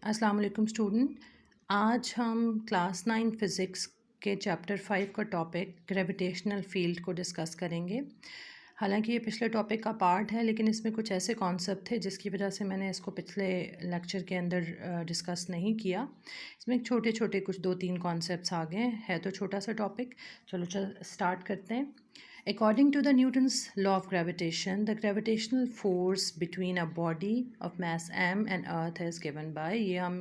अस्सलाम वालेकुम स्टूडेंट। आज हम क्लास 9 फ़िज़िक्स के चैप्टर 5 का टॉपिक ग्रेविटेशनल फ़ील्ड को डिस्कस करेंगे। हालांकि ये पिछले टॉपिक का पार्ट है, लेकिन इसमें कुछ ऐसे कॉन्सेप्ट थे जिसकी वजह से मैंने इसको पिछले लेक्चर के अंदर डिस्कस नहीं किया। इसमें छोटे छोटे कुछ 2-3 कॉन्सेप्ट्स आ गए हैं, तो छोटा सा टॉपिक। चलो स्टार्ट करते हैं। According to the Newton's law of gravitation, the gravitational force between a body of mass m and earth is given by, ये हम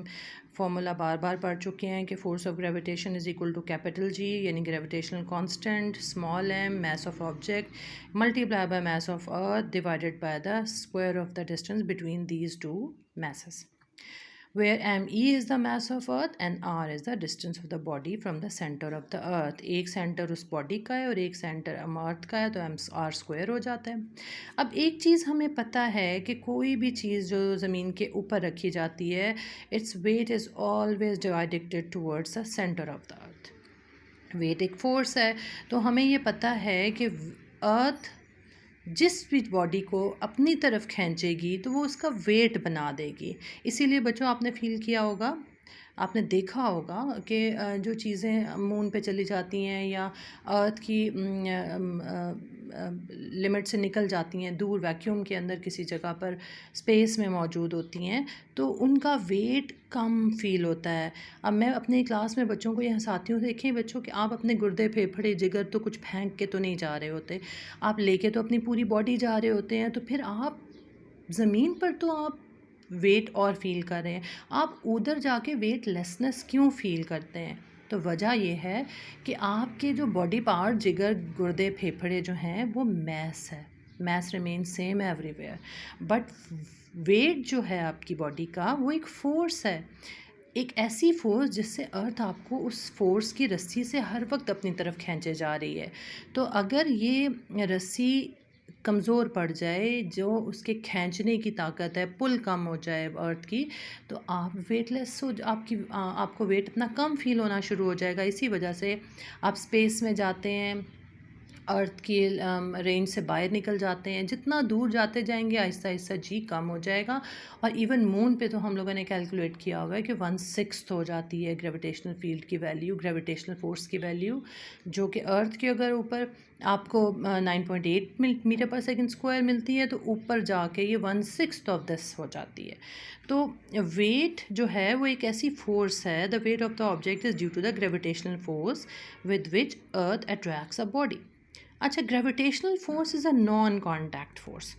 फॉर्मूला बार बार पढ़ चुके हैं कि force of gravitation is equal to capital G, यानी gravitational constant small m mass of object multiplied by mass of earth divided by the square of the distance between these two masses, where me is the mass of earth and r is the distance of the body from the center of the earth। एक centre उस body का है और एक centre अर्थ का है, तो m r square हो जाता है। अब एक चीज़ हमें पता है कि कोई भी चीज़ जो ज़मीन के ऊपर रखी जाती है, its weight is always directed towards the centre of the earth. Weight एक फोर्स है, तो हमें ये पता है कि अर्थ जिस भी बॉडी को अपनी तरफ खींचेगी तो वो उसका वेट बना देगी। इसीलिए बच्चों, आपने फील किया होगा, आपने देखा होगा कि जो चीज़ें मून पे चली जाती हैं या अर्थ की लिमिट से निकल जाती हैं, दूर वैक्यूम के अंदर किसी जगह पर स्पेस में मौजूद होती हैं, तो उनका वेट कम फील होता है। अब मैं अपनी क्लास में बच्चों को यहाँ साथियों देखें बच्चों कि आप अपने गुर्दे फेफड़े जिगर तो कुछ फेंक के तो नहीं जा रहे होते, आप लेके तो अपनी पूरी बॉडी जा रहे होते हैं, तो फिर आप ज़मीन पर तो आप वेट और फील कर रहे हैं, आप उधर जाके वेटलेसनेस क्यों फील करते हैं? तो वजह यह है कि आपके जो बॉडी पार्ट जिगर गुर्दे फेफड़े जो हैं वो मैस है, mass remain same everywhere, but weight जो है आपकी बॉडी का वो एक फोर्स है, एक ऐसी फोर्स जिससे अर्थ आपको उस फोर्स की रस्सी से हर वक्त अपनी तरफ खींचे जा रही है। तो अगर ये रस्सी कमज़ोर पड़ जाए, जो उसके खींचने की ताकत है पुल कम हो जाए अर्थ की, तो आप वेटलेस हो, आपको वेट अपना कम फील होना शुरू हो जाएगा। इसी वजह से आप स्पेस में जाते हैं, अर्थ की रेंज से बाहर निकल जाते हैं, जितना दूर जाते जाएंगे आहिस्ता आहिस्ता जी कम हो जाएगा। और इवन मून पे तो हम लोगों ने कैलकुलेट किया हुआ है कि 1/6 हो जाती है ग्रेविटेशनल फील्ड की वैल्यू, ग्रेविटेशनल फोर्स की वैल्यू, जो कि अर्थ के अगर ऊपर आपको 9.8 मीटर पर सेकंड स्क्वायर मिलती है, तो ऊपर जाके ये 1/6 ऑफ दिस हो जाती है। तो वेट जो है वो एक ऐसी फोर्स है, the weight of the object is due to the gravitational force with which earth attracts a body. अच्छा, gravitational force is a non contact force.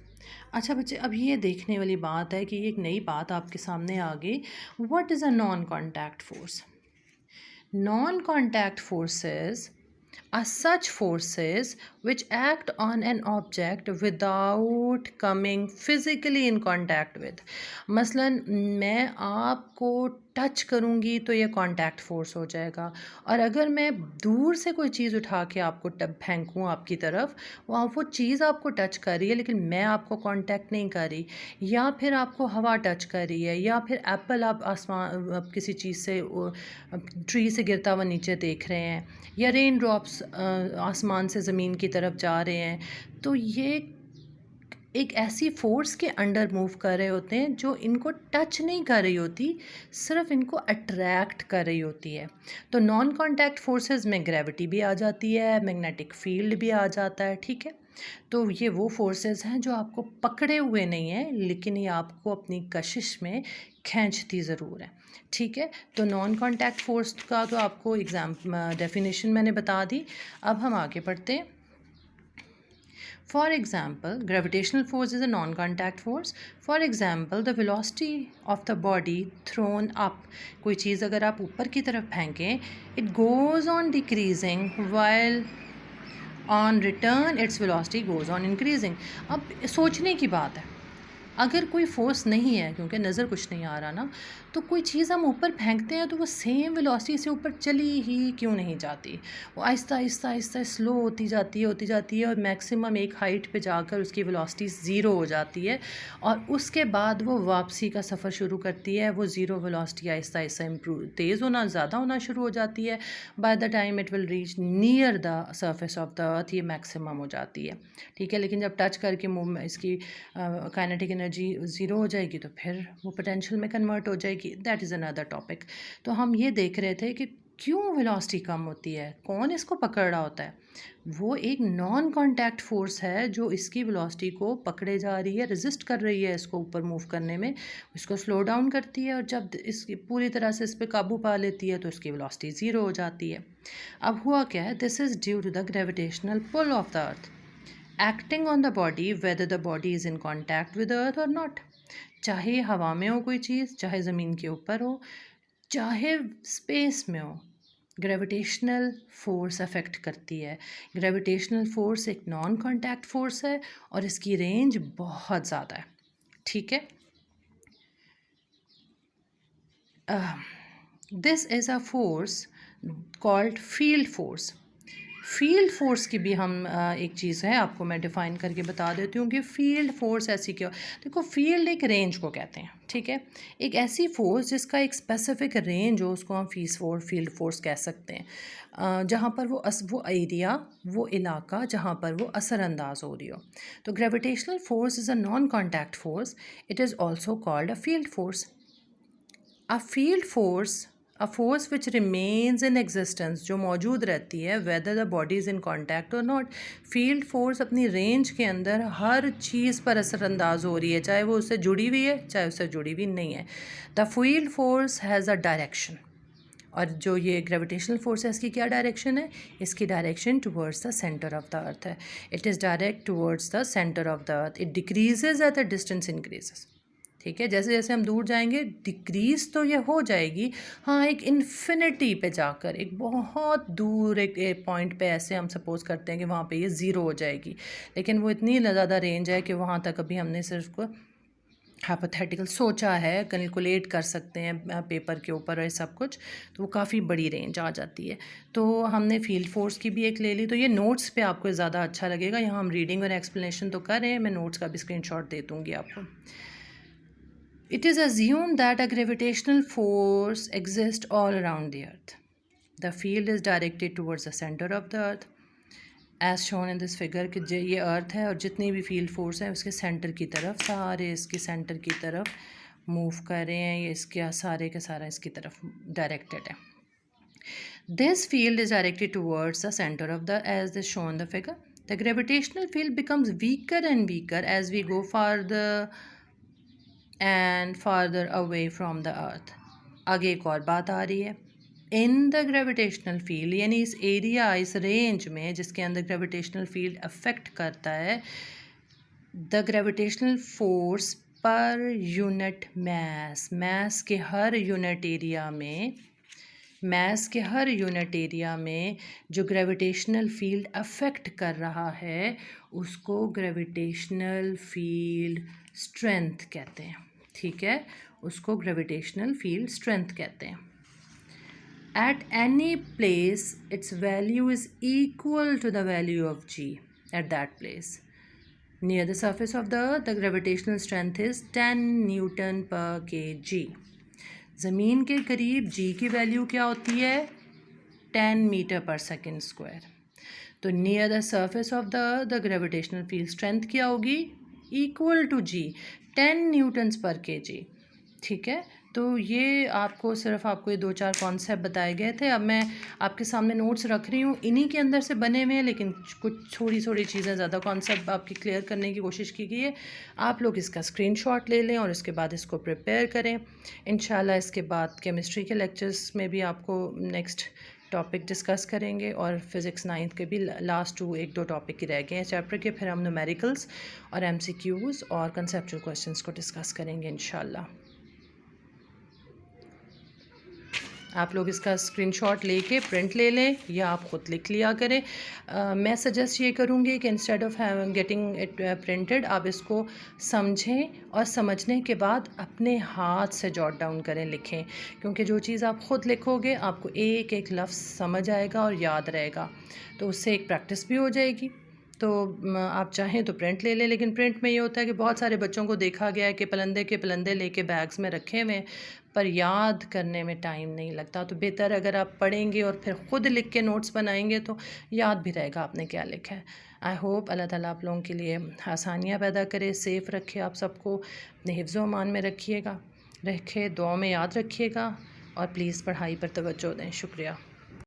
अच्छा बच्चे, अब ये देखने वाली बात है कि ये एक नई बात आपके सामने आ गई। What is a non contact force? Non contact forces are such forces which act on an object without coming physically in contact with। मसलन मैं आपको टच करूँगी तो ये कांटेक्ट फोर्स हो जाएगा, और अगर मैं दूर से कोई चीज़ उठा के आपको टब फेंकूँ आपकी तरफ, वो चीज़ आपको टच कर रही है लेकिन मैं आपको कांटेक्ट नहीं कर रही, या फिर आपको हवा टच कर रही है, या फिर एप्पल आप आसमान किसी चीज़ से ट्री से गिरता हुआ नीचे देख रहे हैं, या रेन ड्रॉप्स आसमान से ज़मीन की तरफ जा रहे हैं, तो ये एक ऐसी फोर्स के अंडर मूव कर रहे होते हैं जो इनको टच नहीं कर रही होती, सिर्फ इनको अट्रैक्ट कर रही होती है। तो नॉन कांटेक्ट फोर्सेस में ग्रेविटी भी आ जाती है, मैग्नेटिक फील्ड भी आ जाता है, ठीक है। तो ये वो फोर्सेस हैं जो आपको पकड़े हुए नहीं हैं, लेकिन ये आपको अपनी कशिश में खींचती ज़रूर है, ठीक है। तो नॉन कांटेक्ट फोर्स का तो आपको डेफिनेशन मैंने बता दी। अब हम आगे बढ़ते हैं। For example, gravitational force is a non-contact force. For example, the velocity of the body thrown up, कोई चीज़ अगर आप ऊपर की तरफ फेंकें, it goes on decreasing while on return its velocity goes on increasing। अब सोचने की बात है, अगर कोई फोर्स नहीं है, क्योंकि नज़र कुछ नहीं आ रहा ना, तो कोई चीज़ हम ऊपर फेंकते हैं तो वो सेम वेलोसिटी से ऊपर चली ही क्यों नहीं जाती, वो आहिस्ता आहिस्ता आहिस्ता स्लो होती जाती है और मैक्सिमम एक हाइट पे जाकर उसकी वेलोसिटी ज़ीरो हो जाती है, और उसके बाद वो वापसी का सफ़र शुरू करती है। वो zero velocity Aahista Aahista improve तेज़ होना, ज़्यादा होना शुरू हो जाती है। By the time it will reach near the surface of the अर्थ ये मैक्सिमम हो जाती है, ठीक है। लेकिन जब टच करके मूव इसकी काइनेटिक एनर्जी ज़ीरो हो जाएगी तो फिर वो पोटेंशियल में कन्वर्ट हो जाएगी, दैट इज़ अनदर टॉपिक। तो हम ये देख रहे थे कि क्यों वेलोसिटी कम होती है, कौन इसको पकड़ रहा होता है। वो एक नॉन कांटेक्ट फोर्स है जो इसकी वेलोसिटी को पकड़े जा रही है, रेजिस्ट कर रही है इसको ऊपर मूव करने में, इसको स्लो डाउन करती है, और जब इसकी पूरी तरह से इस पर काबू पा लेती है तो इसकी वेलोसिटी ज़ीरो हो जाती है। अब हुआ क्या है, this is due to the gravitational pull of the earth acting on the body whether the body is in contact with earth और नॉट। चाहे हवा में हो कोई चीज़, चाहे ज़मीन के ऊपर हो, चाहे स्पेस में हो, ग्रेविटेशनल फोर्स अफेक्ट करती है। ग्रेविटेशनल फोर्स एक नॉन कॉन्टैक्ट फोर्स है और इसकी रेंज बहुत ज़्यादा है, ठीक है। This is a force called field force. Field force की भी हम एक चीज़ है, आपको मैं डिफ़ाइन करके बता देती हूँ कि फील्ड फोर्स ऐसी क्यों। देखो, फील्ड एक रेंज को कहते हैं, ठीक है। एक ऐसी फोर्स जिसका एक स्पेसिफिक रेंज हो, उसको हम फील्ड फोर्स कह सकते हैं, जहाँ पर वो एरिया, वो इलाका जहाँ पर वो असरअंदाज हो रही हो। तो gravitational force is a non contact force, it is also called a field force. A field force a force which remains in existence, जो मौजूद रहती है weather the body is in contact और नॉट। फील्ड फोर्स अपनी range के अंदर हर चीज़ पर असरअंदाज हो रही है, चाहे वो उससे जुड़ी हुई है चाहे उससे जुड़ी हुई नहीं है। The field force has a direction, और जो ये ग्रेविटेशनल फोर्स है इसकी क्या डायरेक्शन है, इसकी direction towards the centre of the earth है। It is direct towards the centre of the earth. It decreases at the distance increases, ठीक है। जैसे जैसे हम दूर जाएंगे डिक्रीज तो ये हो जाएगी, हाँ, एक इन्फिनिटी पे जाकर, एक बहुत दूर एक पॉइंट पे ऐसे हम सपोज करते हैं कि वहाँ पे ये ज़ीरो हो जाएगी, लेकिन वो इतनी ज़्यादा रेंज है कि वहाँ तक अभी हमने सिर्फ को हाइपोथेटिकल सोचा है, कैलकुलेट कर सकते हैं पेपर के ऊपर और सब कुछ, तो वो काफ़ी बड़ी रेंज आ जाती है। तो हमने फील्ड फोर्स की भी एक ले ली, तो ये नोट्स पे आपको ज़्यादा अच्छा लगेगा। यहाँ हम रीडिंग और एक्सप्लेनेशन तो कर रहे हैं, मैं नोट्स का भी स्क्रीनशॉट दे दूँगी आपको। It is assumed that a gravitational force exists all around the earth. The field is directed towards the center of the earth. As shown in this figure कि ये अर्थ है और जितनी भी फील्ड फोर्स है उसके सेंटर की तरफ, सारे इसके सेंटर की तरफ मूव कर रहे हैं, ये इसके सारे के सारा इसकी तरफ डायरेक्टेड है। This field is directed towards the center of the, as is shown in the figure. The gravitational field becomes weaker and weaker as we go farther and farther away from the earth. आगे एक और बात आ रही है, in the gravitational field, यानी इस area, इस range में जिसके अंदर ग्रेविटेशनल फील्ड अफेक्ट करता है, the gravitational force per unit mass के हर यूनिट एरिया में, मैस के हर यूनिट एरिया में जो ग्रेविटेशनल फील्ड अफेक्ट कर रहा है उसको ग्रेविटेशनल फील्ड स्ट्रेंथ कहते हैं, ठीक है, उसको ग्रेविटेशनल फील्ड स्ट्रेंथ कहते हैं। At any place its value is equal to the value of g at that place near the surface of the earth. The gravitational strength is 10 newton per kg। ज़मीन के करीब जी की value क्या होती है, 10 metre पर सेकेंड स्क्वायर। तो near the surface of the earth the gravitational field strength क्या होगी, इक्वल टू जी, 10 न्यूटन्स पर kg, ठीक है। तो ये आपको ये 2-4 कॉन्सेप्ट बताए गए थे। अब मैं आपके सामने नोट्स रख रही हूँ, इन्हीं के अंदर से बने हुए हैं, लेकिन कुछ थोड़ी चीज़ें, ज़्यादा कॉन्सेप्ट आपकी क्लियर करने की कोशिश की गई है। आप लोग इसका स्क्रीनशॉट ले लें और इसके बाद इसको प्रिपेयर करें। इंशाल्लाह इसके बाद केमिस्ट्री के लेक्चर्स में भी आपको नेक्स्ट टॉपिक डिस्कस करेंगे, और फिज़िक्स 9th के भी लास्ट 1-2 टॉपिक ही रह गए हैं चैप्टर के। फिर हम न्यूमेरिकल्स और MCQs और कंसेप्चुअल क्वेश्चंस को डिस्कस करेंगे इंशाल्लाह। आप लोग इसका स्क्रीनशॉट लेके प्रिंट ले लें या आप ख़ुद लिख लिया करें। मैं सजेस्ट ये करूँगी कि instead of getting it printed, आप इसको समझें और समझने के बाद अपने हाथ से जॉट डाउन करें, लिखें, क्योंकि जो चीज़ आप ख़ुद लिखोगे आपको एक एक लफ्ज़ समझ आएगा और याद रहेगा, तो उससे एक प्रैक्टिस भी हो जाएगी। तो आप चाहें तो प्रिंट ले लें, लेकिन प्रिंट में ये होता है कि बहुत सारे बच्चों को देखा गया है कि पलंदे के पलंदे लेके बैग्स में रखे हुए, पर याद करने में टाइम नहीं लगता। तो बेहतर अगर आप पढ़ेंगे और फिर ख़ुद लिख के नोट्स बनाएंगे तो याद भी रहेगा आपने क्या लिखा है। आई होप अल्लाह ताला आप लोगों के लिए आसानियाँ पैदा करे, सेफ़ रखे, आप सबको अपने हिफ्ज़ व अमान में रखिएगा, दुआओं में याद रखिएगा और प्लीज़ पढ़ाई पर तवज्जो दें। शुक्रिया।